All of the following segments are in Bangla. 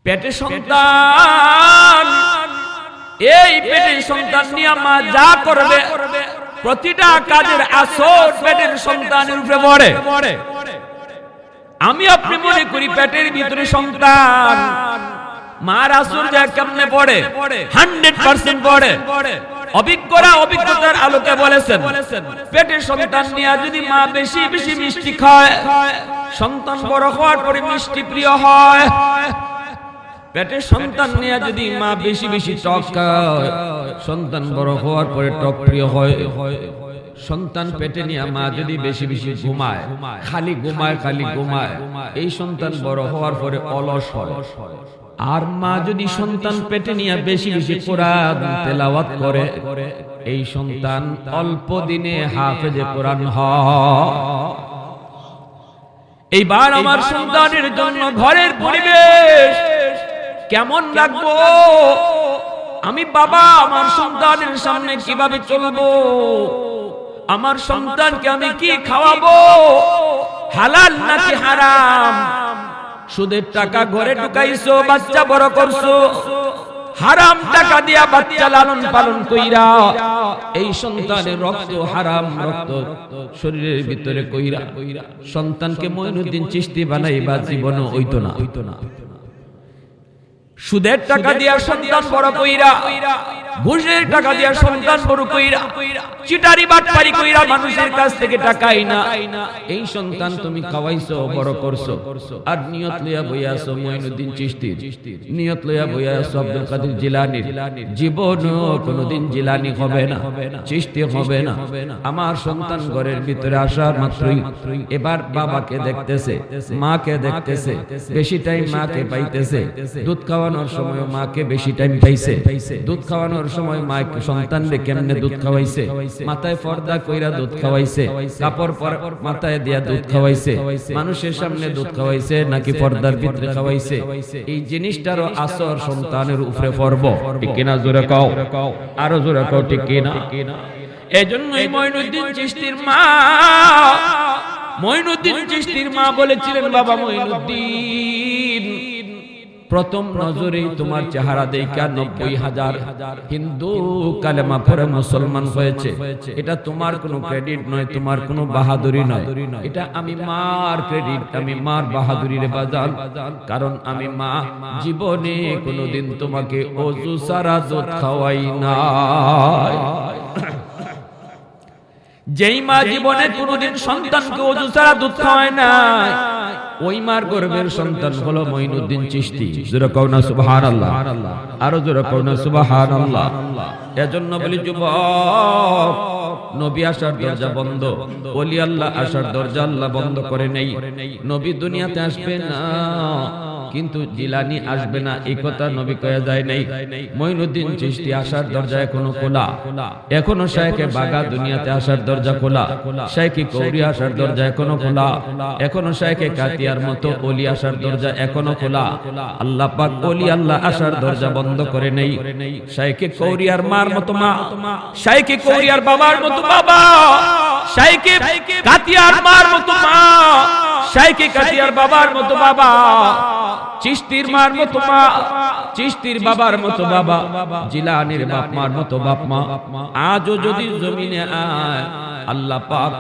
পেটে সন্তান, এই পেটের সন্তান নিয়ে মা যা করবে প্রতিটা কাজের আসর পেটের সন্তানের উপরে পড়ে। আমি আপনি মনে করি পেটের ভিতরে সন্তান, মার আসর যা কেমনে পড়ে 100% পড়ে। অভিজ্ঞরা অভিজ্ঞতার আলোকে বলেছেন, পেটের সন্তান নিয়ে যদি মা বেশি বেশি মিষ্টি খায়, সন্তান বড় হওয়ার পরে মিষ্টি প্রিয় হয়। পেটের সন্তান নিয়ে যদি মা বেশি বেশি টক খায়, সন্তান বড় হওয়ার পরে টক প্রিয় হয়। সন্তান পেটে নিয়ে মা যদি বেশি বেশি ঘুমায়, খালি ঘুমায়, এই সন্তান বড় হওয়ার পরে অলস হয়। আর মা যদি সন্তান পেটে নিয়ে বেশি বেশি কোরআন তেলাওয়াত করে, এই সন্তান অল্প দিনে হাফেজে কোরআন হয়। এইবার আমার সন্তানের জন্য ঘরের পরিবেশ কেমন রাখবো, আমি বাবা আমার সন্তানের সামনে কিভাবে চলবো, আমার সন্তানকে আমি কি খাওয়াবো, হালাল নাকি হারাম। সুদের টাকা ঘরে ঢুকাইছো, বাচ্চা বড় করছো, হারাম টাকা দিয়া বাচ্চা লালন পালন কইরা এই সন্তানের রক্ত হারাম রক্ত শরীরের ভিতরে কইরা সন্তানকে মঈনুদ্দিন চিশতি বানাইবা জীবনও হইতো না। সুদের টাকা দিয়া সন্তান বড় কইরা, ঘুষের টাকা দিয়া সন্তান বড় কইরা, চিটারি বাটপারি কইরা মানুষের কাছ থেকে টাকা আইনা এই সন্তান তুমি খাওয়াইছো, বড় করছো। আর নিয়ত লইয়া বইয়া আছো মঈনুদ্দিন চিশতির, নিয়ত লইয়া বইয়া আছো আব্দুল কাদের জিলানীর। জীবনও কোনোদিন জিলানী হবে না, চিশতি হবে না। আমার সন্তান ঘরের ভিতরে আসার মাত্রই এবার বাবাকে দেখতেছে, মাকে দেখতেছে, বেশি টাইম মাকে পাইতেছে। দুধ খাওয়ানোর সময় মাকে বেশি টাইম পাইছে, দুধ খাওয়ানোর সময় মা সন্তানকে কেমনে দুধ খাওয়াইছে, মাথায় পর্দা কইরা দুধ খাওয়াইছে, কাপড় পর মাথায় দিয়া দুধ খাওয়াইছে, মানুষের সামনে দুধ খাওয়াইছে নাকি পর্দার ভিতরে খাওয়াইছে, এই জিনিসটারও আসর সন্তানের উপরে পড়ব। ঠিক কিনা? জোরে কও, আরো জোরে কও, ঠিক কিনা? এজন্যই মঈনুদ্দিন চিশতির মা, মঈনুদ্দিন চিশতির মা বলেছিলেন, বাবা মঈনুদ্দিন, প্রথম নজরেই তোমার চেহারা দেখা 90,000 হিন্দু কালেমা পড়ে মুসলমান হয়েছে। এটা তোমার কোনো ক্রেডিট নয়, তোমার কোনো বাহাদুরি নয়, এটা আমি মার ক্রেডিট, আমি মার বাহাদুরি রে বাজান। কারণ আমি মা জীবনে কোনোদিন তোমাকে ওযু সারা দুধ খাওয়াই নাই। যেই মা জীবনে কোনোদিন সন্তানকে ওযু ছাড়া দুধ খাওয়ায় না, ওই মার গর্ভের সন্তান হলো মঈনুদ্দিন চিশতি। জোরে কও না সুবহানাল্লাহ, আরো জোরে কও না সুবহানাল্লাহ। এজন্য বলি যুবক, নবী আসার দরজা বন্ধ, ওলি আল্লাহ আসার দরজা আল্লাহ বন্ধ করে নেই। নবী দুনিয়াতে আসবে না কিন্তু জিলানী আসবে না, এই কথা নবী কয়ে যায় নাই। মঈনুদ্দিন চিশতি আসার দরজা এখনো খোলা, এখনো শাইখে বাগা দুনিয়াতে আসার দরজা খোলা, শাইখে কৌরি আসার দরজা এখনো খোলা, এখনো শাইখে কাতিয়ার মতো ওলি আসার দরজা এখনো খোলা। আল্লাহ পাক ওলি আল্লাহ আসার দরজা বন্ধ করে নেই। শাইখে কৌরিয়ার মার মতো মা, শাইখে কৌরিয়ার বাবার মতো বাবা, শাইখে কাতিয়ার মার মতো মা, শাইখে কাতিয়ার বাবার মতো বাবা, চিশতির মার মতো মা, চিশতির বাবার মতো বাবা, জিলানীর বাপ মার মতো বাপ মা। আজও যদি জমিনে আয়, আল্লাহ পাক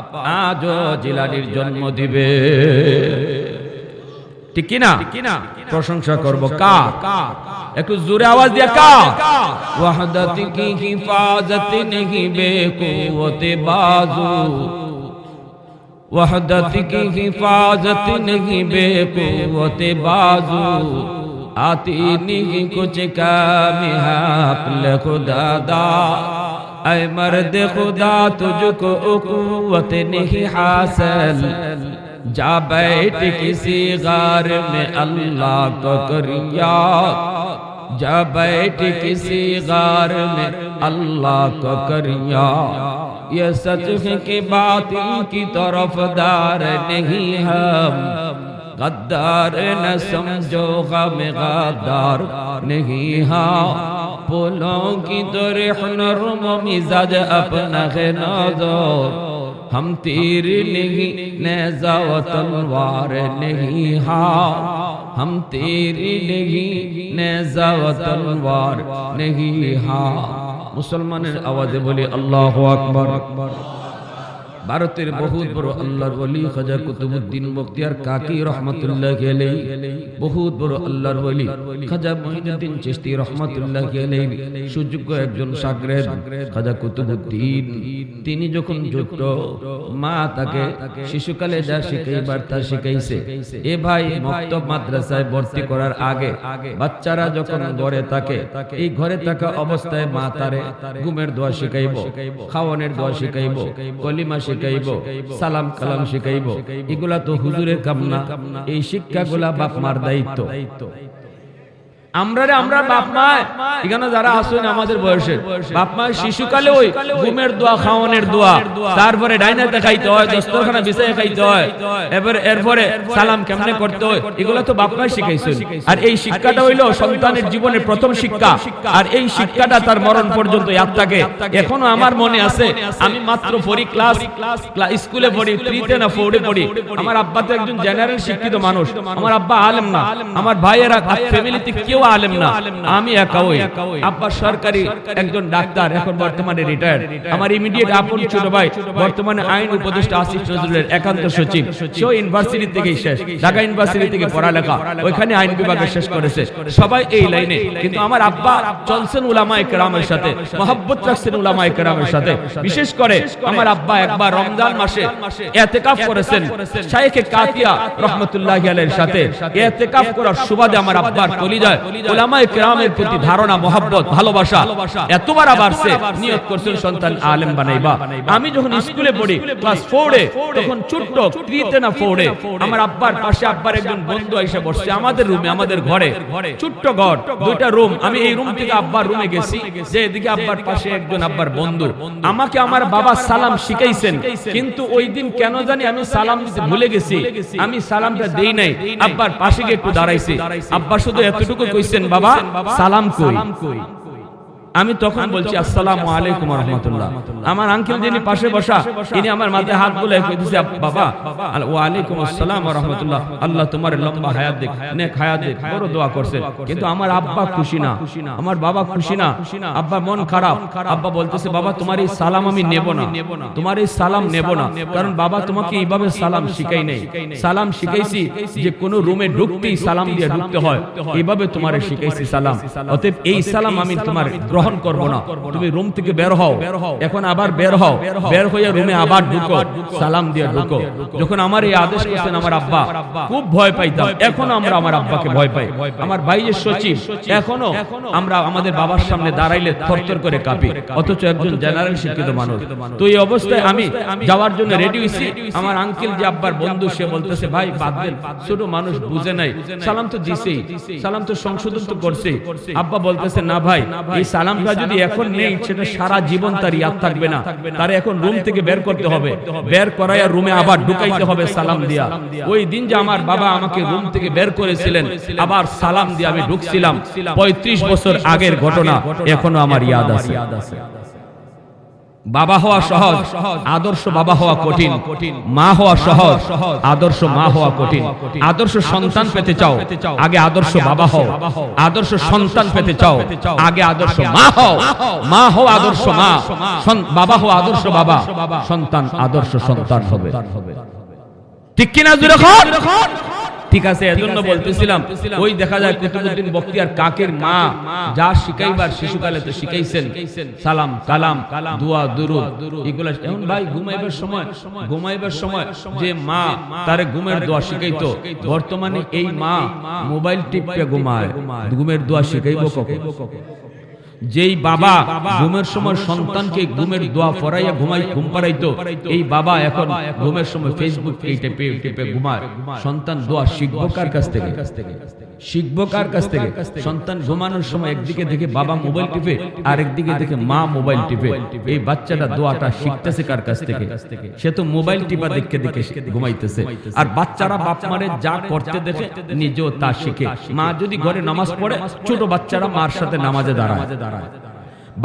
আজও জিলানীর জন্ম দিবে। ঠিক কিনা? প্রশংসা করব কার? একটু জোরে আওয়াজ দিয়া কার? ওয়াহদাত কি হিফাজত নেহি বেকুওতে বাজু, वहदत की हिफाजत नहीं बेकुवत बाजू, आती नहीं कुछ काम हाफल खुदा दा, ऐ मर्द खुदा तुझको कुव्वत नहीं हासिल, जा बैठ किसी गार में अल्लाह को कर याद, जा बैठ किसी गार में अल्लाह को कर याद। ये सच है कि बातिल की तरफदार नहीं हम, गद्दार न समझो गम गद्दार नहीं हाँ, फूलों की तरह नर्म मिजाज अपना है नाज़ुक, हम तीर नहीं नेज़ा व तलवार नहीं हाँ। हम तेरी नहीं नेज़ा व तलवार नहीं हाँ। मुसलमाনের আওয়াজে বলি আল্লাহু আকবার। ভারতের বহুত বড় আল্লাহর ওলি খাজা কুতুবউদ্দিন বখতিয়ার কাকি রহমাতুল্লাহি আলাইহি, বহুত বড় আল্লাহর ওলি খাজা মঈনুদ্দিন চিশতি রহমাতুল্লাহি আলাইহি সুযোগ্য একজন শাগরেদ খাজা কুতুবউদ্দিন। তিনি যখন যুক্ত মা তাকে শিশুকালে যা শিখাইবার তা শিখাইছে। এ ভাই মক্তব মাদ্রাসায় ভর্তি করার আগে বাচ্চারা যখন ঘরে থাকে, এই ঘরে থাকা অবস্থায় মা তারে ঘুমের দোয়া শিখাইব, খাওয়ানোর দোয়া শিখাইব, কলিমা শিখাইব, সালাম কালাম শিখাইব। এগুলা তো হুজুরের কাম না, এই শিক্ষাগুলা বাপ মার দায়িত্ব। আমরা বাপ মা এখানে যারা আসেন আমাদের বয়সে, বাপ মা শিশুকালে ওই ঘুমের দোয়া, খাওয়ানোর দোয়া, তারপরে ডাইনাতে খাইতে হয়, দস্তরখানা বিছায় খাইতে হয়, এরপরে সালাম কেমনে করতে হয়, এগুলা তো বাপ মা শিখাইছেন। আর এই শিক্ষাটা হইলো সন্তানের জীবনের প্রথম শিক্ষা। আর এই শিক্ষাটা তার মরণ পর্যন্ত ইয়াদ থাকে। এখনো আমার মনে আছে, আমি মাত্র পড়ি ক্লাস স্কুলে পড়ি, 3-তে না 4-এ পড়ি। আমার আব্বা তো একজন জেনারেল শিক্ষিত মানুষ, আমার আব্বা আলেম না, আমার ভাইয়েরা ফ্যামিলিতে কেউ আলেম না, আমি একা ওই। আব্বা সরকারি একজন ডাক্তার, এখন বর্তমানে রিটায়ার্ড। আমার ইমিডিয়েট আপন ছোট ভাই বর্তমানে আইন উপদেষ্টা আসিফ নজরুলের একান্ত সচিব। সে ইউনিভার্সিটি থেকে শেষ, ঢাকা ইউনিভার্সিটি থেকে পড়ালেখা, ওইখানে আইন বিভাগে শেষ করেছে। সবাই এই লাইনে। কিন্তু আমার আব্বা চলছেন উলামায়ে কেরামের সাথে, মহব্বত রাখছেন উলামায়ে কেরামের সাথে। বিশেষ করে আমার আব্বা একবার রমজান মাসে ইতিকাফ করেছেন শাইখে কাতিয়া রহমাতুল্লাহি আলাইহির সাথে। ইতিকাফ করার সুবাদে আমার আব্বার কলিজায় উলামায়ে কেরামের প্রতি ধারণা, মহব্বত, ভালোবাসা এতবার বাড়ছে। নিয়ত করছেন সন্তান আলেম বানাইবা। আমি যখন স্কুলে পড়ি ক্লাস 4-এ, তখন ছোট্ট 3-তে না 4-এ আমার আব্বার পাশে আব্বার একজন বন্ধু এসে বসছে আমাদের রুমে, আমাদের ঘরে, ছোট্ট ঘর, 2টা রুম। আমি এই রুম থেকে আব্বার রুমে গেছি, যে এদিকে আব্বার পাশে একজন আব্বার বন্ধু। আমাকে আমার বাবা সালাম শিখাইছেন, কিন্তু ওই দিন কেন জানি আমি সালাম দিতে ভুলে গেছি, আমি সালামটা দেই নাই। আব্বার পাশে গিয়ে একটু দাঁড়াইছি, আব্বা শুধু এতটুকু কইছেন, বাবা সালাম কই। আমি তখন বলছি আসসালামু আলাইকুম ওয়া রাহমাতুল্লাহ। আমার আঙ্কেল যিনি পাশে বসা, তিনি আমার মাথায় হাত বুলায় কইতেছে, বাবা ওয়া আলাইকুম আসসালাম ওয়া রাহমাতুল্লাহ, আল্লাহ তোমার লম্বা হায়াত দেখ, নেক হায়াত দেখ, বড় দোয়া করছেন। কিন্তু আমার আব্বা খুশি না, আমার বাবা খুশি না, আব্বা মন খারাপ। আব্বা বলতেছে, বাবা তোমার এই সালাম আমি নেব না, তোমার এই সালাম নেব না, কারণ বাবা তোমাকে এইভাবে সালাম শিখাই নাই। সালাম শিখাইছি যে কোন রুমে ঢুকতেই সালাম দিয়ে ঢুকতে হয়, এইভাবে তোমারে শিখাইছি সালাম। অতএব এই সালাম আমি তোমার গ্রহণ করব না, তুমি রুম থেকে বের হও, এখন আবার বের হও, বের হয়ে রুমে আবার ঢুকো, সালাম দিয়ে ঢুকো। যখন আমার এই আদেশ করছেন আমার আব্বা, খুব ভয় পাইতাম। এখনো আমরা আমার আব্বাকে ভয় পাই। আমার ভাইয়ের সচিব, এখনো আমরা আমাদের বাবার সামনে দাঁড়াইলে থরথর করে কাঁপি, অথচ একজন জেনারেল শিক্ষিত মানুষ। তো এই অবস্থায় আমি যাওয়ার জন্য রেডি হইছি। আমার আঙ্কেল যে আব্বার বন্ধু, সে বলতেছে, ভাই বাদ দেন, ছোট মানুষ বুঝে নাই, সালাম তো দিছেই, সালাম তো সংশোধন তো করছে। আব্বা বলতেছে, না ভাই, এই সালামটা যদি এখন নেই, সেটা সারা জীবন তার ইয়াদ থাকবে না, তার এখন রুম থেকে বের করতে হবে, বের করাইয়া রুমে আবার ঢুকাইতে হবে সালাম দিয়া। ওই দিন যে আমার বাবা আমাকে রুম থেকে বের করেছিলেন, আবার সালাম দিয়ে আমি ঢুকছিলাম, 35 বছর আগের ঘটনা এখনো আমার ইয়াদ আছে। বাবা হওয়া সহজ, আদর্শ বাবা হওয়া কঠিন। মা হওয়া সহজ, আদর্শ মা হওয়া কঠিন। আদর্শ সন্তান পেতে চাও, আগে আদর্শ বাবা হও। আদর্শ সন্তান পেতে চাও, আগে আদর্শ মা হও। মা হও আদর্শ মা, বাবা হও আদর্শ বাবা, সন্তান আদর্শ সন্তান হবে। ঠিক কিনা জোরে বল? ঠিক আছে। এজন্য বলতেছিলাম, ওই দেখা যায় কুতুবউদ্দিন বখতিয়ার কাকের মা যা শিখাইবার শিশুকালে তো শিখাইছেন, সালাম কালাম, দোয়া দুরুদ, এগুলা। এখন ভাই ঘুমাইবার সময় যে মা তারে ঘুমের দোয়া শিখাইতো, বর্তমানে এই মা মোবাইল টিপে ঘুমায়, ঘুমের দোয়া শিখাইবো কখন? যেই বাবা ঘুমের সময় সন্তানকে ঘুমের দোয়া পড়াইয়া ঘুম পাড়াইতো, এই বাবা এখন ঘুমের সময় ফেসবুক টিপে ঘুমায়। সন্তান দোয়া শিখবো কার কাছ থেকে? শিখবো কার কাছ থেকে? সন্তান ঘুমানোর সময় একদিকে দেখে বাবা মোবাইল টিপে, আর একদিকে দেখে মা মোবাইল টিপে। এই বাচ্চাটা দোয়াটা শিখতেছে কার কাছ থেকে? সে তো মোবাইল টিপা দেখে ঘুমাইতেছে। আর বাচ্চারা বাপ মারে যা করতে দেখে নিজেও তা শিখে। মা যদি ঘরে নামাজ পড়ে, ছোট বাচ্চারা মার সাথে নামাজে দাঁড়ায়।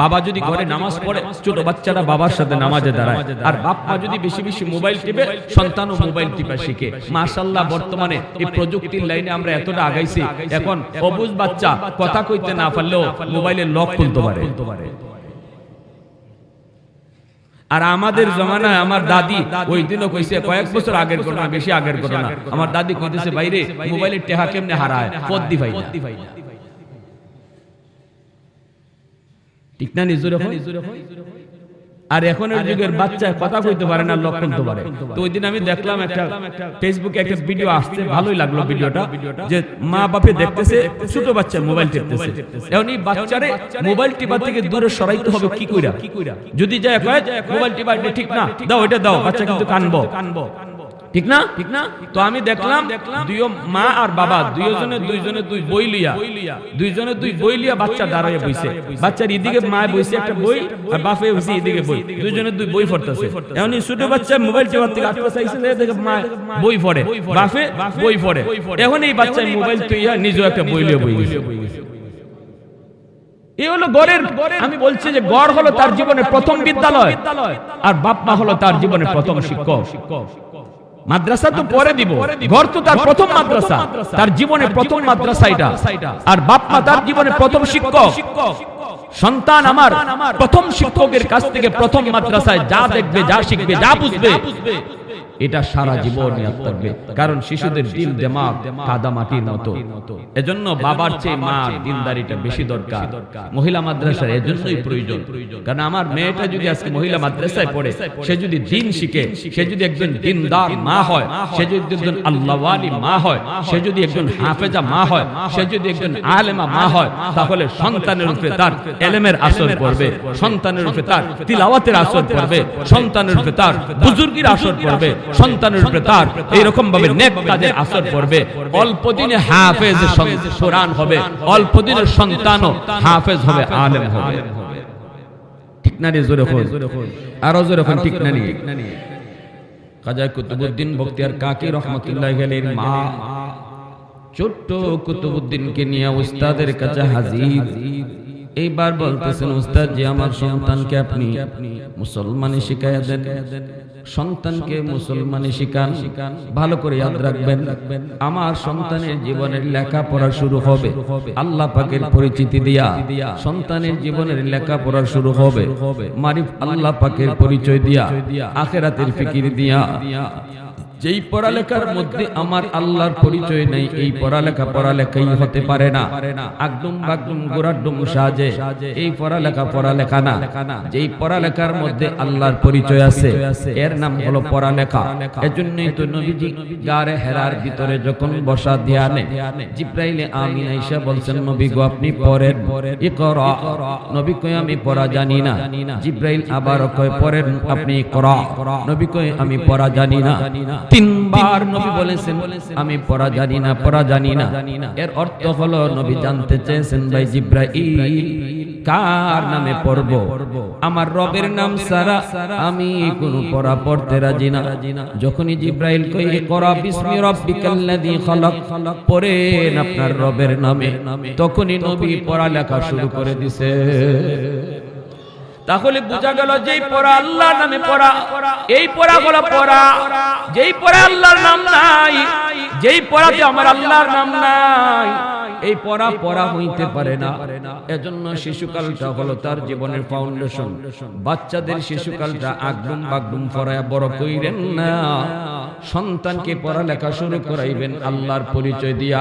বাবা যদি ঘরে নামাজ পড়ে ছোট বাচ্চারা বাবার সাথে নামাজে দাঁড়ায়, আর বাপ মা যদি বেশি বেশি মোবাইল টিপে সন্তানও মোবাইল টিপা শিখে। মাশাআল্লাহ বর্তমানে এই প্রযুক্তির লাইনে আমরা এতটা আগাইছি, এখন অবুঝ বাচ্চা কথা কইতে না পারলেও মোবাইলের লক খুলতে পারে। আর আমাদের জমানায় আমার দাদি ওই দিনও কইছে, কয়েক বছর আগের ঘটনা, বেশি আগের ঘটনা, আমার দাদি কইতেছে বাইরে মোবাইলের টেহা কেমনে হারায়, পদ্দি ভাই না। ঠিক না? নিজুর আর এখনের যুগের বাচ্চা কথা কইতে পারে না, লক খুলতে পারে। তো ওই দিন আমি দেখলাম একটা ফেসবুকে একটা ভিডিও আসছে, ভালোই লাগলো ভিডিওটা, যে মা বাপে দেখতেছে ছোট বাচ্চা মোবাইল টিপতেছে। এখন এই বাচ্চারে মোবাইল টিপা থেকে দূরে সরাইতে হবে কি কইরা? যদি যায় কয় মোবাইল টিপা এটা ঠিক না, দাও এটা দাও, বাচ্চা কিন্তু কানবো, ঠিক না? ঠিক না? তো আমি দেখলাম দুই মা আর বাবা দুইজনে দুই বই লিয়া, দুইজনে দুই বই লিয়া বাচ্চা দাঁড়ায় বইছে। বাচ্চার এদিকে মা বইছে একটা বই, আর বাপে বইছে এদিকে বই, দুইজনে দুই বই পড়তেছে। এখন এই ছোট বাচ্চা মোবাইল টেপার থেকে আটকে চাইছে, দেখে মা বই পড়ে, বাপে বই পড়ে। এখন এই বাচ্চা মোবাইল তুইয়া নিজেও একটা বই লিয়ে বই গেছে। এই হলো গড়ের, আমি বলছি যে গড় হলো তার জীবনের প্রথম বিদ্যালয়, আর বাপ মা হলো তার জীবনের প্রথম শিক্ষক। মাদ্রাসা তো পরে দিব, ঘর তো তার প্রথম মাদ্রাসা, তার জীবনের প্রথম মাদ্রাসা এটা, আর বাপ মা তার জীবনের প্রথম শিক্ষক। সন্তান আমার প্রথম শিক্ষকের কাছ থেকে প্রথম মাদ্রাসায় যা দেখবে, যা শিখবে, যা বুঝবে, এটা সারা জীবন ইয়াদ থাকবে। কারণ শিশুদের দিল দিমাগ কাদা মাটির মতো, এজন্য বাবার চেয়ে মার দিনদারিটা বেশি দরকার। মহিলা মাদ্রাসার এজন্যই প্রয়োজন। কারণ আমার মেয়েটা যদি আজকে মহিলা মাদ্রাসায় পড়ে, সে যদি দিন শিখে, সে যদি একজন দিনদার মা হয়, সে যদি একজন আল্লাহওয়ালি মা হয়, সে যদি একজন হাফেজা মা হয়, সে যদি একজন আলেমা মা হয়, তাহলে সন্তানের উপরে তার এলেমের আসর পড়বে, সন্তানের উপরে তার তিলাওয়াতের আসর পড়বে, সন্তানের উপরে তার বুজুর্গির আসর পড়বে, সন্তানের উপরে তার এইরকম ভাবে নেক কাজের আসর পড়বে। অল্প দিনে হাফেজ কোরআন হবে, অল্প দিনের সন্তানও হাফেজ হবে, আলেম হবে। ঠিক না রে? জোরে হল, আরো জোরে হল, ঠিক না? নিয়ে খাজা কুতুবউদ্দিন বখতিয়ার কাকি রহমাতুল্লাহ আলাইহির মা ছোট্ট কুতুবউদ্দিনকে নিয়ে উস্তাদের কাছে হাজির। এইবার বলতেছেন, উস্তাদ জি, আমার সন্তানকে আপনি মুসলমানি শিখাইয়া দেন, সন্তানকে মুসলমানি শিখান, ভালো করে ইয়াদ রাখবেন, আমার সন্তানের জীবনের লেখাপড়া শুরু হবে আল্লাহ পাকের পরিচিতি দিয়া, সন্তানের জীবনের লেখাপড়া শুরু হবে মারিফ আল্লাহ পাকের পরিচয় দিয়া, আখিরাতের ফিকির দিয়া। যেই পড়ালেখার মধ্যে আমার আল্লাহর পরিচয় নেই, এই পড়ালেখাই হতে পারে না। আগডুম বাগডুম গোড়াডুম সাজে, এই পড়ালেখা না। যেই পড়ালেখার মধ্যে আল্লাহর পরিচয় আছে, এর নাম হলো পড়ালেখা। এজন্যই তো নবীজি গারে হেরার ভিতরে যখন বসা ধ্যানে, জিবরাইল আমিন আয়েশা বলছেন, নবী গো আপনি পড়েন, ইকরা। নবী কয় আমি পড়া জানি না। জিবরাইল আবার কয় পড়েন আপনি ইকরা। নবী কয় আমি পড়া জানি না। তিনবার নবী বলেছেন আমি পড়া জানি না। এর অর্থ হলো নবী জানতে চেয়েছেন, ভাই জিবরাইল কার নামে পড়ব? আমার রবের নাম ছাড়া আমি কোনো পড়া পড়তে রাজি না। যখনই জিবরাইল কয় ইকরা বিসমি রাব্বিকাল্লাযী খালাক, পড়েন আপনার রবের নামে, তখনই নবী পড়ালেখা শুরু করে দিছে। তাহলে বোঝা গেল যেই পড়া আল্লাহর নামে পড়া, এই পড়া হলো পড়া। যেই পড়া আল্লাহর নাম নাই, যেই পড়াতে আমার আল্লাহর নাম নাই, এই পড়া হইতে পারে না। এজন্য শিশুকালটা হলো তার জীবনের ফাউন্ডেশন। বাচ্চাদের শিশুকালটা আগডুম বাগডুম পড়ায় বড় কইরেন না। সন্তানকে পড়ালেখা শুরু করাইবেন আল্লাহর পরিচয় দিয়া,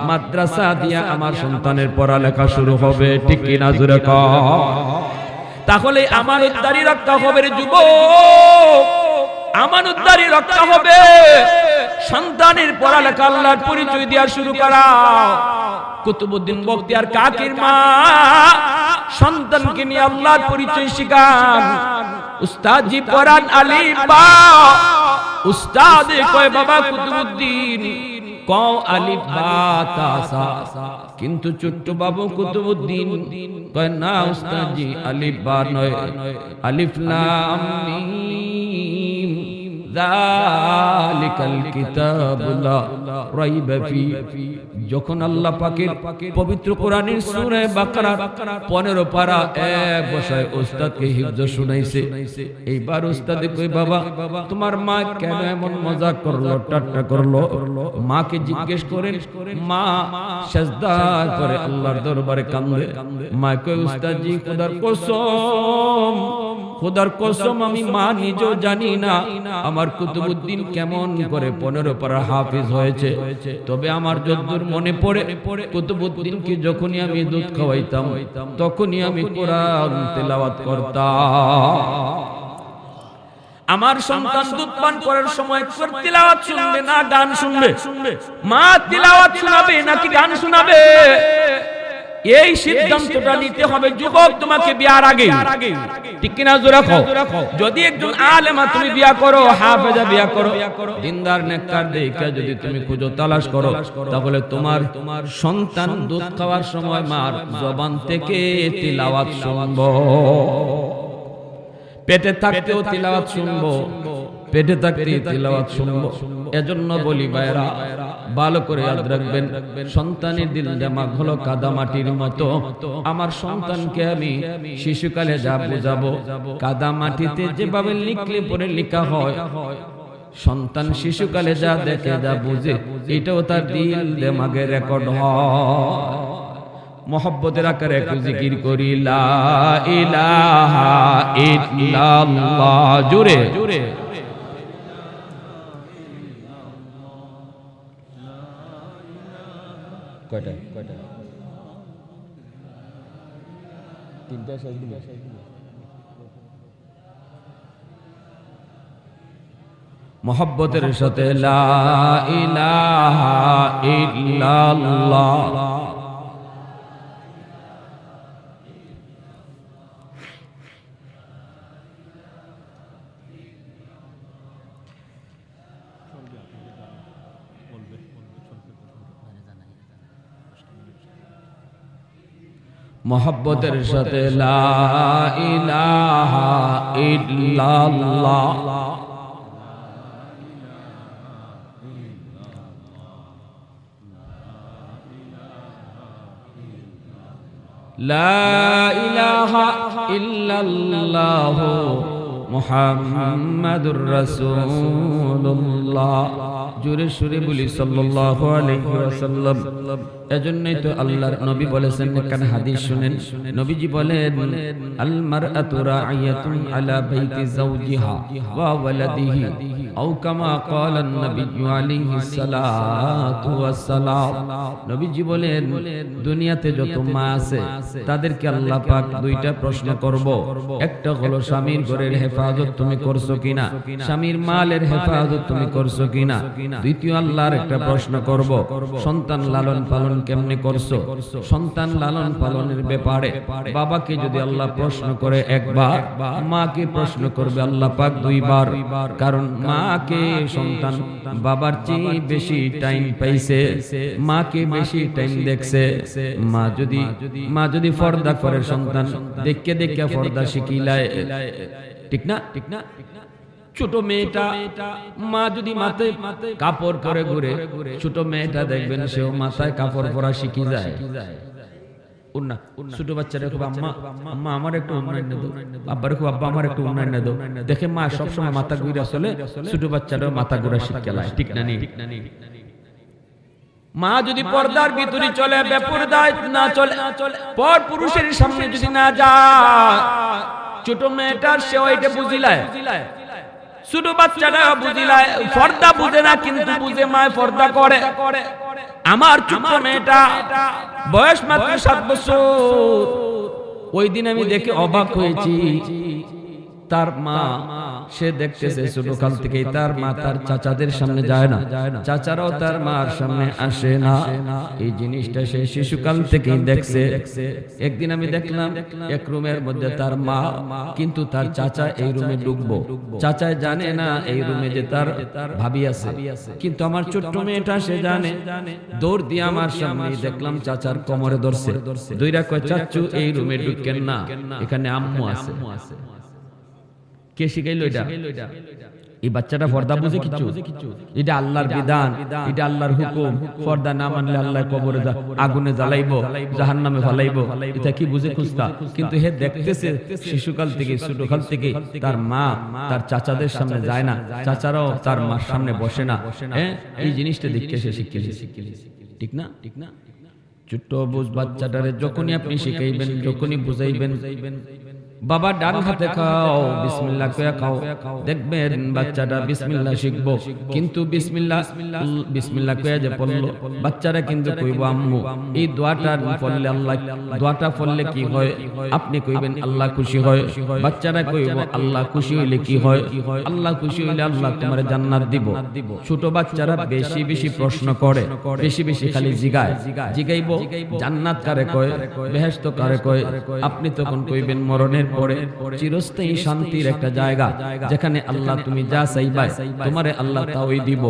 মাদ্রাসা দিয়া আমার সন্তানের পড়ালেখা শুরু হবে। ঠিক কি না? জোরে কও। তাহলে আমানতদারি রক্ষা হবে রে যুবক, আমানতদারি রক্ষা হবে। সন্তানের পড়ালেখা আল্লাহর পরিচয় দিয়া শুরু করা। কুতুবউদ্দিন বখতিয়ার কাকির মা সন্তানকে নিয়ে আল্লাহর পরিচয় শিখান। উস্তাদ জি পড়ান আলিফ বা, উস্তাদ কয় বাবা কুতুবউদ্দিন কও আলিফ বা তা সা, কিন্তু ছোট্ট বাবু কুতুবউদ্দিন কয় না উস্তাদ জি আলিফ বা নয়, আলিফ লাম মিম যালিকাল কিতাবু লা রাইবা ফি। যখন আল্লাহ পাকের পবিত্র কোরআনের সূরা বাকারা 15 পারা এক বসায় উস্তাদকে হিফজ শুনাইছে। এইবার উস্তাদে কই, বাবা তোমার মা কেন এমন মজাক করলো, ঠাট্টা করলো? মাকে জিজ্ঞেস করেন। মা সিজদার করে আল্লাহর দরবারে কান্দে। মা কই, উস্তাদজি খোদার কসম আমি মা নিজেও জানি না আমার কুতুবউদ্দিন কেমন করে 15 পারা হাফেজ হয়েছে। তবে আমার যতদূর মনে পড়ে, কুতুবউদ্দিনকে যখনই আমি দুধ খাওয়াইতাম তখনই আমি কোরআন তেলাওয়াত করতাম। আমার সন্তান দুধ পান করার সময় তিলাওয়াত শুনবে না গান শুনবে? মা তিলাওয়াত শোনাবে নাকি গান শোনাবে? এই সিদ্ধান্তটা নিতে হবে যুবক তোমাকে বিয়ার আগে, ঠিক কিনা জোরে কও। যদি একজন আলেমা তুমি বিয়া করো, হাফেজা বিয়া করো, দিনদার নেককার দেখে যদি তুমি খুঁজো তালাশ করো, তাহলে তোমার সন্তান দুধ খাওয়ার সময় মার জবান থেকে তিলাওয়াত শুনবো, পেটে থাকতেও তিলাওয়াত শুনবো, পেটে থাকতেই তিলাওয়াত শুনবো। এজন্য বলি ভাইরা, ভালো করে ইয়াদ রাখবেন, সন্তানের দিল দিমাগ হলো কাদা মাটির মতো। আমার সন্তানকে আমি শিশুকালে যা বুঝাবো, কাদা মাটিতে যেভাবে লিখলে পরে লেখা হয়, সন্তান শিশুকালে যা দেখে যা বুঝে এটাও তার দিল দিমাগে রেকর্ড হয়। মোহব্বতের আকারে একটু জিকির করি, লা ইলাহা ইল্লাল্লাহ, জোরে জোরে। কয়টা কয়টা? তিনটা শেষ দিল। মোহব্বতের সাথে লা ইলাহা ইল্লাল্লাহ। মোহব্বতের সাথে লা ইলাহা ইল্লাল্লাহ। লা ইলাহা ইল্লাল্লাহ মুহাম্মাদুর রাসূলুল্লাহ। জোরে সুরে বলি সাল্লাল্লাহু আলাইহি ওয়াসাল্লাম। এজন্যই তো আল্লাহর নবী বলেছেন, কান হাদিস শুনেন, নবীজি বলেন, আল মারআতু রাইয়াতুন আলা বাইতি যাওজিহা ওয়া ওয়ালাদিহি আও কামা ক্বালা আন-নবিয়্যু আলাইহিস সালাতু ওয়াস সালাম। নবীজি বলেন, দুনিয়াতে যত মা আছে তাদেরকে আল্লাহ পাক দুইটা প্রশ্ন করব। একটা হলো স্বামীর ঘরের হেফাজত তুমি করছো কিনা, স্বামীর মালের হেফাজত তুমি করছো কিনা। দ্বিতীয় আল্লাহর একটা প্রশ্ন করব, সন্তান লালন পালন কেমনে করছো। সন্তান লালন পালনের ব্যাপারে বাবাকে যদি আল্লাহ প্রশ্ন করে একবার, মাকে প্রশ্ন করবে আল্লাহ পাক দুইবার। কারণ মাকে সন্তান বাবার চেয়ে বেশি টাইম পাইছে, মাকে বেশি টাইম দেখছে। মা যদি পর্দা করে, সন্তান দেখে দেখে পর্দা শিখিলায়, ঠিক না? ঠিক না? ছোট মেয়েটা মা যদি মাথায় কাপড় পরে ঘুরে, ছোট মেয়েটা দেখবেন সেও মাথায় কাপড় পরা শিখে যায়। ছোট বাচ্চারা খুব, আম্মা আম্মা আমার একটু উন্নয়ন দাও, আব্বারে খুব, আব্বা আমার একটু উন্নয়ন দাও। দেখে মা সবসময় মাথা ঘুরে চলে, ছোট বাচ্চাটাও মাথা ঘুরা শিখে লায়, ঠিক না? মা যদি পর্দার ভিতরে চলে, বেপরদায় না চলে, পর পুরুষের সামনে যদি না যায়, ছোট মেয়েটার সেও এটা বুঝিলায়, ছোট বাচ্চাটা বুঝিলায়। পর্দা বুঝে না কিন্তু বুঝে মা পর্দা করে। আমার ছোট মেয়েটা বয়স মাত্র 7 বছর, ওই দিন আমি দেখে অবাক হয়েছি। তার মা, সে দেখতেছে ছোটকাল থেকেই তার মা তার চাচাদের সামনে যায় না, চাচারাও তার মার সামনে আসে না। এই জিনিসটা সে শিশুকাল থেকেই দেখছে। একদিন আমি দেখলাম এক রুমের মধ্যে তার মা, কিন্তু তার চাচা এই রুমে ঢুকবো, চাচায় জানে না এই রুমে যে তার ভাবি আছে। কিন্তু আমার ছোট্ট মেয়েটা সে জানে। দৌড় দিয়ে আমার সামনে দেখলাম চাচার কোমরে ধরছে, দুইরা কয়, চাচু এই রুমে ঢুকেন না, এখানে আম্মু আছে। কে শিখাইলো এটা? এই বাচ্চাটা পর্দা বুঝে কিছু? এটা আল্লাহর বিধান, এটা আল্লাহর হুকুম। পর্দা না মানলে আল্লাহর কবরে আগুনে জ্বালাইবো, জাহান্নামে ফেলাইবো, এটা কি বুঝে খুঁজতা? কিন্তু হে দেখতেছে শিশুকাল থেকে, ছোটকাল থেকে তার মা তার চাচাদের সামনে যায় না, চাচারাও তার মার সামনে বসে না। এই জিনিসটা দেখে সে শিখে, ঠিক না? ঠিক না? ছোট্ট বুঝ বাচ্চাটারে যখনই আপনি শিখাইবেন, যখনই বুঝাইবেন, বাবা ডান হাতে খাও, বিসমিল্লাহ কইয়া খাও, দেখবেন বাচ্চাটা বিসমিল্লাহ শিখবো। কিন্তু বিসমিল্লাহ কইয়া যে পড়লো, বাচ্চারা কিন্তু কইব আম্মু এই দোয়াটা পড়লে আল্লাহ, দোয়াটা পড়লে কি হয়? আপনি কইবেন আল্লাহ খুশি হয়। বাচ্চারা কইব আল্লাহ খুশি হইলে কি হয়? আল্লাহ খুশি হইলে আল্লাহ তোমার জান্নাত দিব। ছোট বাচ্চারা বেশি বেশি প্রশ্ন করে, বেশি বেশি খালি জিগাইব জান্নাত কারে কয়, বেহেশত কারে কয়। আপনি তখন কইবেন মরণের পরে চিরস্থায়ী শান্তির একটা জায়গা, যেখানে আল্লাহ তুমি যা চাইবা তোমারে আল্লাহ তাই দিব।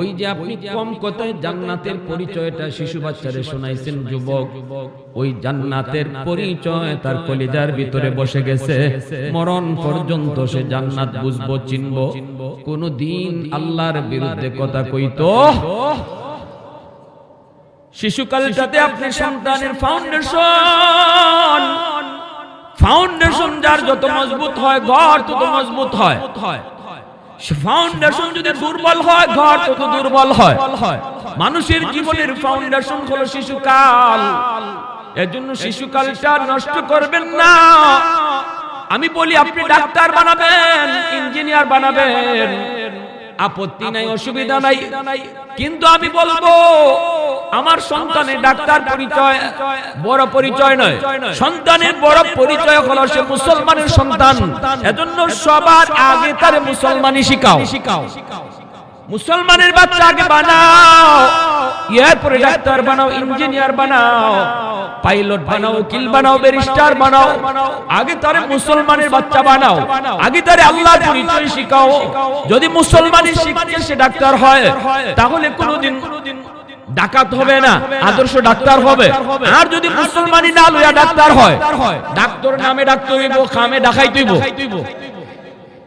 ওই যে আপনি কম কথায় জান্নাতের পরিচয়টা শিশু বাচ্চারে শোনাইছেন যুবক, ওই জান্নাতের পরিচয় তার কলিজার ভিতরে বসে গেছে। মরণ পর্যন্ত সে জান্নাত বুঝবো, চিনবো। কোনদিন আল্লাহর বিরুদ্ধে কথা কইতো। শিশুকালটাতে আপনি সন্তানের ফাউন্ডেশন যার যত মজবুত হয়, ঘর তত মজবুত হয়। ফাউন্ডেশন যদি দুর্বল হয়, ঘর তত দুর্বল হয়। মানুষের জীবনের ফাউন্ডেশন হলো শিশুকাল। এজন্য শিশুকালটা নষ্ট করবেন না। আমি বলি আপনি ডাক্তার বানাবেন, ইঞ্জিনিয়ার বানাবেন, আপত্তি নাই, অসুবিধা নাই। কিন্তু আমি বলবো আমার সন্তানের ডাক্তার পরিচয় বড় পরিচয় নয়, সন্তানের বড় পরিচয় হলো সে মুসলমানের সন্তান। এজন্য সবার আগে তার মুসলমানি শিখাও। মুসলমানের বাচ্চা আগে বানাও, এরপরে ডাক্তার বানাও, ইঞ্জিনিয়ার বানাও, পাইলট বানাও, উকিল বানাও, ব্যারিস্টার বানাও। আগে তারে মুসলমানের বাচ্চা বানাও, আগে তারে আল্লাহর পরিচয় শিখাও। যদি মুসলমানি শিখে সে ডাক্তার হয়, তাহলে কোনোদিন ডাকাত হবে না, আদর্শ ডাক্তার হবে। আর যদি মুসলমানি না লইয়া ডাক্তার হয়, ডাক্তার নামে ডাক্তার হইব, খামে ডাকাই হইব।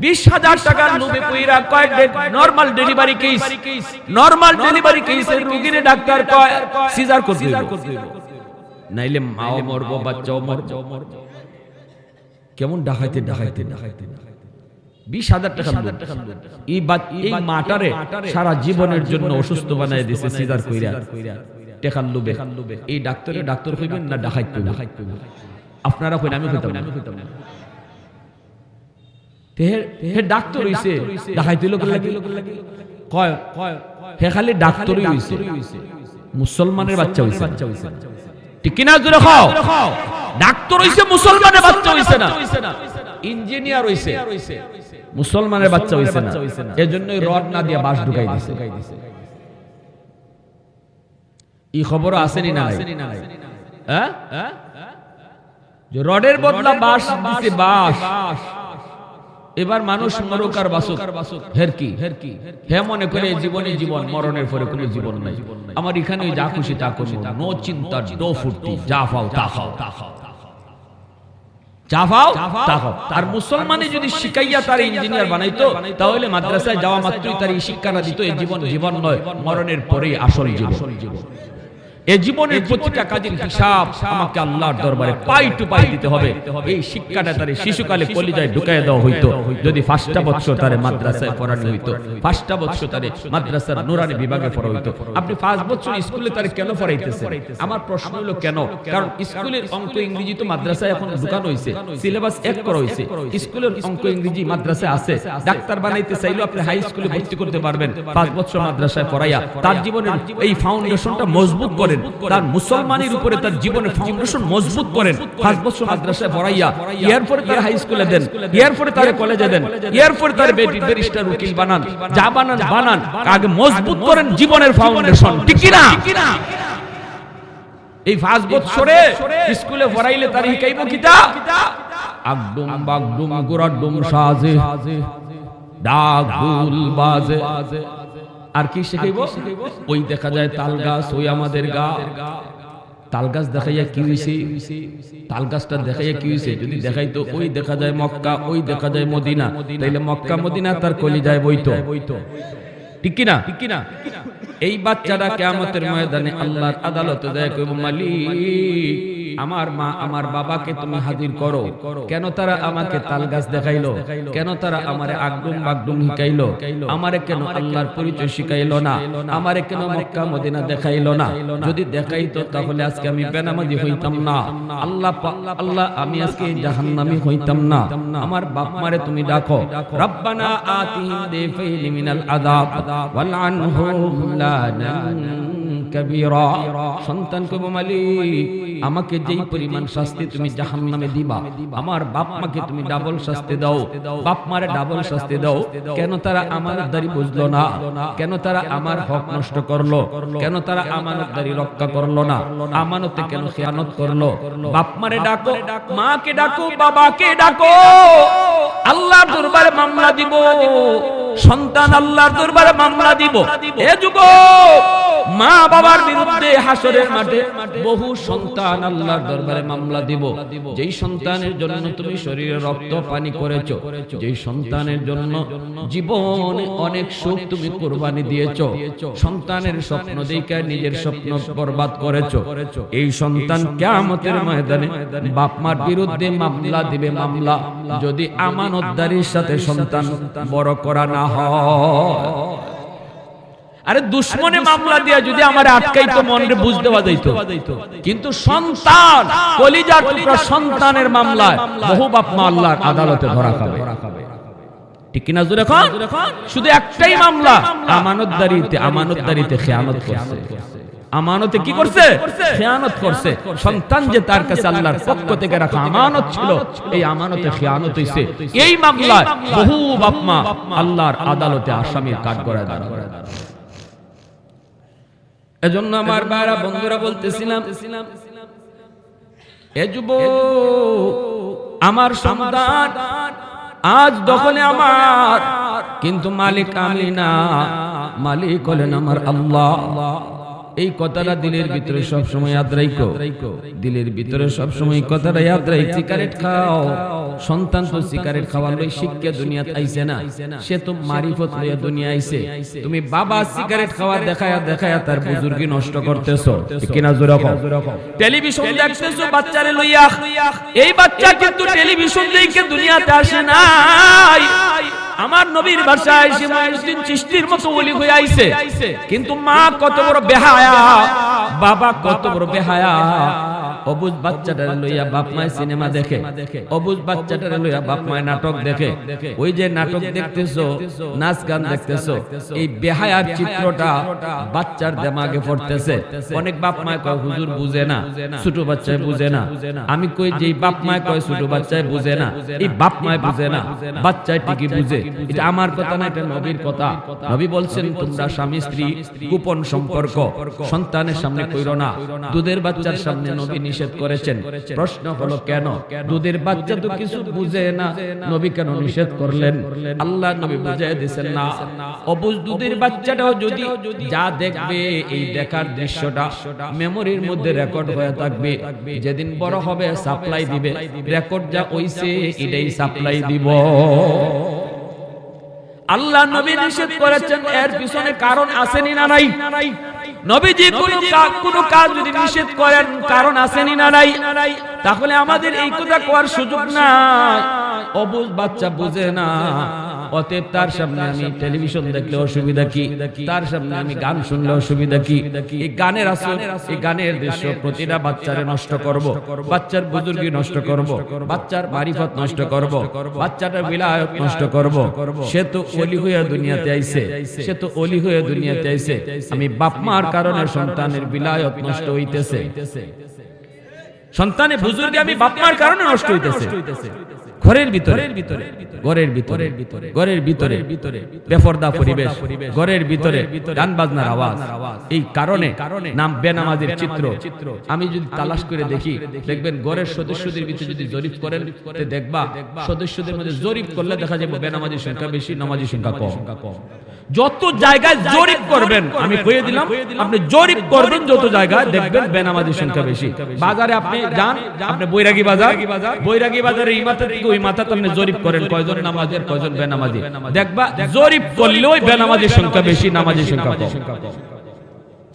20,000 টাকার লোভে কইরা কয় নরমাল ডেলিভারি কেসের রোগীরে ডাক্তার কয় সিজার করতে হইব, নাইলে মাও মরবো, বাচ্চাও মরবো। কেমন ডাকাইতে 20,000 টাকা এই মাটারে সারা জীবনের জন্য অসুস্থ বানায় দিছে সিজার কইরা টেকার লোভে। এই ডাক্তার কইবেন না ডাকাইত কইবেন? আপনারা কইন, আমি কইতাম না। হে ডাক্তার হইছে, ডাকাইতে লোক লাগি কয় হে খালি ডাক্তারই হইছে, মুসলমানের বাচ্চা হইছে। ঠিক কিনা? জোরে খাও। ডাক্তার হইছে, মুসলমানের বাচ্চা হইছে না। ইঞ্জিনিয়ার হইছে, মুসলমানের বাচ্চা হইছে না। এজন্যই রড না দিয়া বাঁশ ঢুকাই দিছে। এই খবর আসেনি না? হ্যাঁ, যে রডের বদলা বাঁশ দিছে, বাঁশ। এবার মানুষ মরুক আর বাসুক, হে মনে করে জীবনে জীবন, মরণের পরে কোনো জীবন নাই। আমার এখানে যা খুশি তা করবো, নো চিন্তা, নো ফুর্তি, যা পাও তা খাও, যা পাও তা খাও। আর মুসলমানে যদি শিখাইয়া তার ইঞ্জিনিয়ার বানাইতো, তাহলে মাদ্রাসায় যাওয়া মাত্রই তার এই শিক্ষাটা দিত, এই জীবন জীবন নয়, মরণের পরেই আসল জীবন। এই জীবনের প্রতিটা কাজের হিসাব আমাকে আল্লাহর দরবারে পাই টু পাই দিতে হবে। এই শিক্ষাটা তার শিশুকালে কলিজায় ঢুকাইয়া দেওয়া হইতো। যদি 5টা বছর তার মাদ্রাসায় পড়ানো হইতো, 5টা বছর তার মাদ্রাসার নুরানি বিভাগে পড়া হইতো। আপনি 5 বছর স্কুলে তার কেন পড়াইতেছেন? আমার প্রশ্ন হলো কেন? কারণ স্কুলের অঙ্ক ইংরেজি তো মাদ্রাসায় এখন ঢুকানো হইছে, সিলেবাস এক করা হইছে। স্কুলের অঙ্ক ইংরেজি মাদ্রাসায় আছে। ডাক্তার বানাইতে চাইলেও আপনি হাই স্কুলে ভর্তি করতে পারবেন। 5 বছর মাদ্রাসায় পড়াইয়া তার জীবনের এই ফাউন্ডেশনটা মজবুত করেন, তার মুসলমানের উপরে তার জীবনের ফাউন্ডেশন মজবুত করেন। 5 বছর মাদ্রাসায় পড়াইয়া এরপরে তার হাই স্কুলে দেন, এরপরে তার কলেজে দেন, এরপরে তার ব্যারিস্টার, উকিল বানান, যা বানান, আগে মজবুত করেন জীবনের ফাউন্ডেশন। ঠিক কি না? এই 5 বছরে স্কুলে পড়াইলে তার শিখাইব কিতা? আগডুম বাগডুম গুরাডুম সাজে, ডাক ঢোল বাজে। আর কি শিখাইব? ওই দেখা যায় তাল গাছ, ওই আমাদের গা, তাল গাছ দেখাইয়া কি হইছে? তাল গাছটা দেখাইয়া কি হইছে? যদি দেখাইতো ওই দেখা যায় মক্কা, ওই দেখা যায় মদিনা, তাইলে মক্কা মদিনা তার কলিজায় বইতো। ঠিক কিনা? এই বাচ্চারা কিয়ামতের ময়দানে আল্লাহর আদালতে যায় কইব, মালিক আমার মা আমার বাবাকে তুমি হাজির করো। কেন তারা আমাকে তাল গাছ দেখাইলো? কেন তারা আমারে আগডুম বাগডুম শিখাইলো? আমারে কেন আল্লাহর পরিচয় শিখাইলো না? আমারে কেন মক্কা মদিনা দেখাইলো না? যদি দেখাইতো তাহলে আজকে আমি বেনামাজি হইতাম না, আল্লাহ আমি আজকে জাহান্নামী হইতাম না। আমার বাপ মারে তুমি ডাকো, রব্বানা আতিহিম দিফাইলি মিনাল আযাব ওয়াল আনহুম লানান কাবীরা। সন্তান কইব, মালিক আমাকে যেই পরিমাণ শাস্তি তুমি জাহান্নামে দিবা, আমার বাপ মাকে তুমি ডাবল শাস্তি দাও, বাপ মারে ডাবল শাস্তি দাও। কেন তারা আমানতদারি বুঝলো না? কেন তারা আমার হক নষ্ট করলো? কেন তারা আমানতদারি রক্ষা করলো না? আমানতে কেন খেয়ানত করলো? বাপ মারে ডাকো, মাকে ডাকো, বাবাকে ডাকো, আল্লাহর দরবারে মামলা দিব। সন্তান আল্লাহর দরবারে মামলা দিব। এ যুবক, মা বাবার বিরুদ্ধে হাসরের মাঠে বহু সন্তান আল্লাহর দরবারে মামলা দিব। যেই সন্তানের জন্য তুমি শরীরে রক্ত পানি করেছো, যেই সন্তানের জন্য জীবনে অনেক সুখ তুমি কুরবানি দিয়েছো, সন্তানের স্বপ্ন দেখে নিজের স্বপ্ন বরবাদ করেছো, এই সন্তান কিয়ামতের ময়দানে বাপ মার বিরুদ্ধে মামলা দিবে। মামলা যদি আমানতদারির সাথে সন্তান বড় করা না হয়। আরে দুশ্মনে মামলা দিয়া যদি আমার আটকাইতো, মনে বুঝ দেওয়া যাইত, কিন্তু সন্তান কলিজার টুকরা সন্তানের মামলায় বহু বাপ মা আল্লাহর আদালতে ধরা খাবে। ঠিক কিনা জোরে কন? শুধু একটাই মামলা, আমানতদারিতে খেয়ানত করছে। আমানতে কি করছে? খেয়ানত করছে। সন্তান যে তার কাছে আল্লাহর পক্ষ থেকে রাখা আমানত ছিল, এই আমানতে খেয়ানত হইছে। এই মামলায় বহু বাপ মা আল্লাহর আদালতে আসামির কাঠগড়ায় দাঁড়ায়। এজন্য আমার ভাইরা বন্ধুরা বলতেছিলাম, এ যুবক আমার সন্তান আজ দখলে আমার, কিন্তু মালিক আমি না, মালিক হলেন আমার আল্লাহ। এই কথাটা দিলের ভিতরে সব সময় ইয়াদ রাখো, দিলের ভিতরে সব সময় কথাটা ইয়াদ রাখ। সিগারেট খাও, সন্তান তো সিগারেট খাওয়ার লই শিক্ষা দুনিয়াতে আইছে না, সে তো মারিফত লইয়া দুনিয়া আইছে। তুমি বাবা সিগারেট খাওয়ার দেখায়া তার বুজুর্গি নষ্ট করতেছো। ঠিক কিনা জোরে কও? টেলিভিশন দেখতেছো বাচ্চারে লইয়া, এই বাচ্চা কিন্তু টেলিভিশন দেখে দুনিয়াতে আসে নাই। আমার নবীর ভাষায় সে মুইনুদ্দিন চিশতির মতো ওলি হয়ে আইছে, কিন্তু মা কত বড় বেহায়া, বাবা কত বড় বেহায়া। অবুজ বাচ্চাটারে লইয়া বাপ মায় সিনেমা দেখে, অবুজ বাচ্চাটারে লইয়া বাপ মায় নাটক দেখে। ওই যে নাটক দেখতেছো, নাচ গান দেখতেছো, এই বেহায়ার চিত্রটা বাচ্চার দিমাগে পড়তেছে। অনেক বাপ মায় কয় হুজুর বুঝে না, ছোট বাচ্চায় বুঝে না। আমি কই যে বাপ মায় কয় ছোট বাচ্চায় বুঝে না, এই বাপ মায় বুঝে না, বাচ্চায় ঠিকই বুঝে। এটা আমার কথা না, এটা নবীর কথা। নবী বলছেন, তোমরা স্বামী স্ত্রী গোপন সম্পর্ক সন্তানের সামনে কইরো না। দুধের বাচ্চার সামনে নবী নিষেধ করেছেন। প্রশ্ন হলো কেন? দুধের বাচ্চা তো কিছু বুঝে না, নবী কেন নিষেধ করলেন? আল্লাহ নবী বুঝিয়ে দিয়েছেন না, অবুঝ দুধের বাচ্চাটাও যদি যা দেখবে, এই দেখার দৃশ্যটা মেমোরির মধ্যে রেকর্ড হয়ে থাকবে। যেদিন বড় হবে সাপ্লাই দিবে, রেকর্ড যা হইছে এটাই সাপ্লাই দিব। আল্লাহ নবী নিষেধ করেছেন, এর পিছনে কারণ আসেনি না নাই? নবীজি কোন কাজ যদি নিষেধ করেন, কারণ আসেনি না নাই? তাহলে আমাদের এই কথা কোয়ার সুযোগ নাই। অবুঝ বাচ্চা বুঝে না, অতএব তার সামনে আমি টেলিভিশন দেখলে অসুবিধা কি? তার সামনে আমি গান শুনলে অসুবিধা কি? এই গানের আসল, এই গানের দৃশ্য প্রতিটা বাচ্চারে নষ্ট করব, বাচ্চার বুজুর্গি নষ্ট করব, বাচ্চার মারিফত নষ্ট করব, বাচ্চাটার বিলায়ত নষ্ট করব। সে তো ওলি হয়ে দুনিয়াতে আইছে, সে তো ওলি হয়ে দুনিয়াতে আইছে। আমি বাপ মার কারণে সন্তানের বিলায়ত নষ্ট হইতেছে, সন্তানের বুজুর্গি আমি বাপ মার কারণে নষ্ট হইতেছে। ঘরের ভিতরে বেপরদা পরিবেশ, ঘরের ভিতরে গান বাজনার আওয়াজ, এই কারণে নাম বেনামাজির চিত্র। আমি যদি তালাশ করে দেখি, দেখবেন ঘরের সদস্যদের ভিতরে যদি জরিপ করেন, দেখবা সদস্যদের মধ্যে জরিপ করলে দেখা যাবে বেনামাজির সংখ্যা বেশি, নামাজির সংখ্যা কম। যত জায়গায় জরিপ করবেন, আমি কয়ে দিলাম, আপনি জরিপ করবেন যত জায়গায়, দেখবেন বেনামাজির সংখ্যা বেশি। বাজারে আপনি যান, আপনি বৈরাগী বাজারে এই মাথা থেকে ওই মাথা আপনি জরিপ করেন, কয়জন নামাজি আর কয়জন বেনামাজি, দেখবা জরিপ করলেও বেনামাজির সংখ্যা বেশি, নামাজির সংখ্যা কম।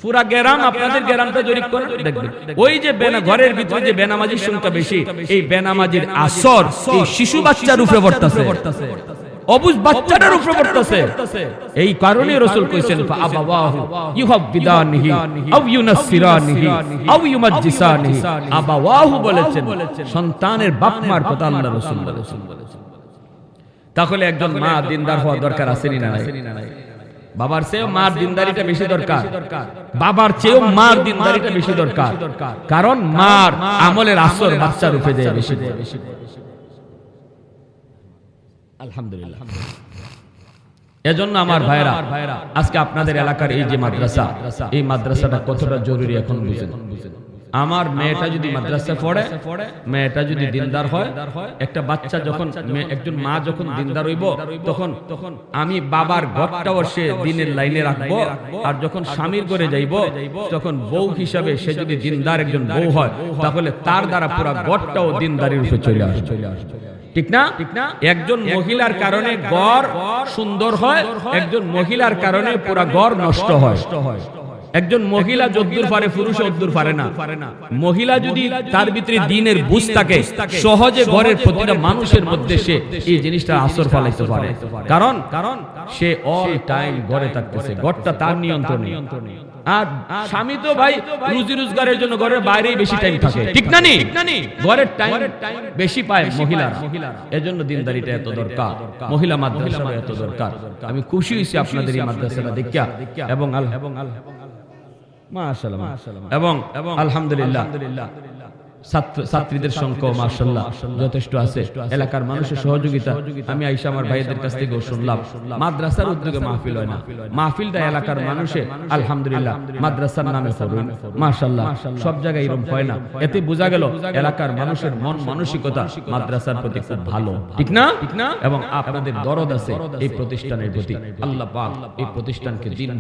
পুরা গ্রাম, আপনাদের গ্রামটা জরিপ করেন, দেখবেন ওই যে ঘরের ভিতরে যে বেনামাজির সংখ্যা বেশি, এই বেনামাজির আসর এই শিশু বাচ্চার উপরে পড়তাছে, অবুঝ বাচ্চাটার উপরে পড়তাছে। এই কারণে রাসূল কইছেন ফাআবাওয়াহু ইউহাব্বিদানিহি আও ইউনাসসিরানিহি আও ইউমাজ্জিসানিহি। আবাওয়াহু বলেছেন, সন্তানের বাপ মার কথা আল্লাহ রাসূল বলেছেন। তাহলে একজন মা দিনদার হওয়া দরকার আছে না নাই? বাবার চেয়েও মার দিনদারিটা বেশি দরকার, বাবার চেয়েও মার দিনদারিটা বেশি দরকার। কারণ মার আমলের আসর বাচ্চার উপরে দেয় বেশি। আলহামদুলিল্লাহ। এজন্য আমার ভাইরা, আজকে আপনাদের এলাকার এই যে মাদ্রাসা, এই মাদ্রাসাটা কতটা জরুরি এখন বুঝেন। আমার মেয়েটা যদি মাদ্রাসা পড়ে, মেয়েটা যদি দিনদার হয়, একটা বাচ্চা যখন, একজন মা যখন দিনদার হইব, তখন আমি বাবার ঘরটাও সে দিনের লাইনে রাখবো। আর যখন স্বামীর ঘরে যাইব, তখন বউ হিসাবে সে যদি দিনদার একজন বউ হয়, তাহলে তার দ্বারা পুরো ঘরটাও দিনদারির উপরে চলে আসবে। ঠিক না? একজন মহিলার কারণে ঘর সুন্দর হয়, একজন মহিলার কারণে পুরা ঘর নষ্ট হয়। একজন মহিলা যদ্দূর পারে, পুরুষ অদ্দূর পারে না। মহিলা যদি তার ভিতরে দ্বীনের বুঝ থাকে, সহজে ঘরের প্রতিটা মানুষের মধ্যে সে এই জিনিসটা আসর ফলাইতে পারে। কারণ সে অল টাইম ঘরে থাকতেছে, ঘরটা তার নিয়ন্ত্রণে। আর স্বামী তো ভাই রুজি রোজগারের জন্য ঘরের বাইরেই বেশি টাইম থাকে, ঠিক না নি? ঘরের টাইম বেশি পায় মহিলা। এজন্য দিনদারিটা এত দরকার, মহিলা মাদ্রাসা এত দরকার। আমি খুশি হইছি আপনাদের এই মাদ্রাসাটা দেখিয়া, এবং মাশাআল্লাহ, এবং আলহামদুলিল্লাহ ছাত্রীদের সংখ্যা মাশাআল্লাহ যথেষ্ট আছে। এলাকার মানুষের সহযোগিতা আমি আয়েশা আমার ভাইদের কাছ থেকে শুনলাম, মাদ্রাসার উদ্যোগে মাহফিল হয় না, মাহফিলটা এলাকার মানুষে আলহামদুলিল্লাহ মাদ্রাসার নামে করুন মাশাআল্লাহ। সব জায়গায় এরকম হয় না। এতে বোঝা গেল এলাকার মানুষের মন মানসিকতা মাদ্রাসার প্রতি খুব ভালো, ঠিক না? এবং আপনাদের দরদ আছে এই প্রতিষ্ঠানের প্রতি। আল্লাহ পাক এই প্রতিষ্ঠানকে দিন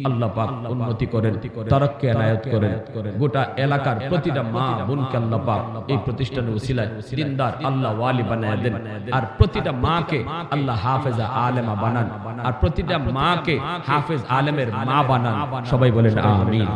আল্লাহ পাক উন্নতি করেন, তারাক্কি এনায়েত করেন। গোটা এলাকার প্রতিটা মা বোন আল্লাহ পাক এই প্রতিষ্ঠানের উসিলায় দিনদার আল্লাহ ওয়ালি বানায় দেন। আর প্রতিটা মাকে আল্লাহ হাফেজা আলেমা বানান, আর প্রতিটা মাকে হাফেজ আলেমের মা বানান। সবাই বলেন আমিন।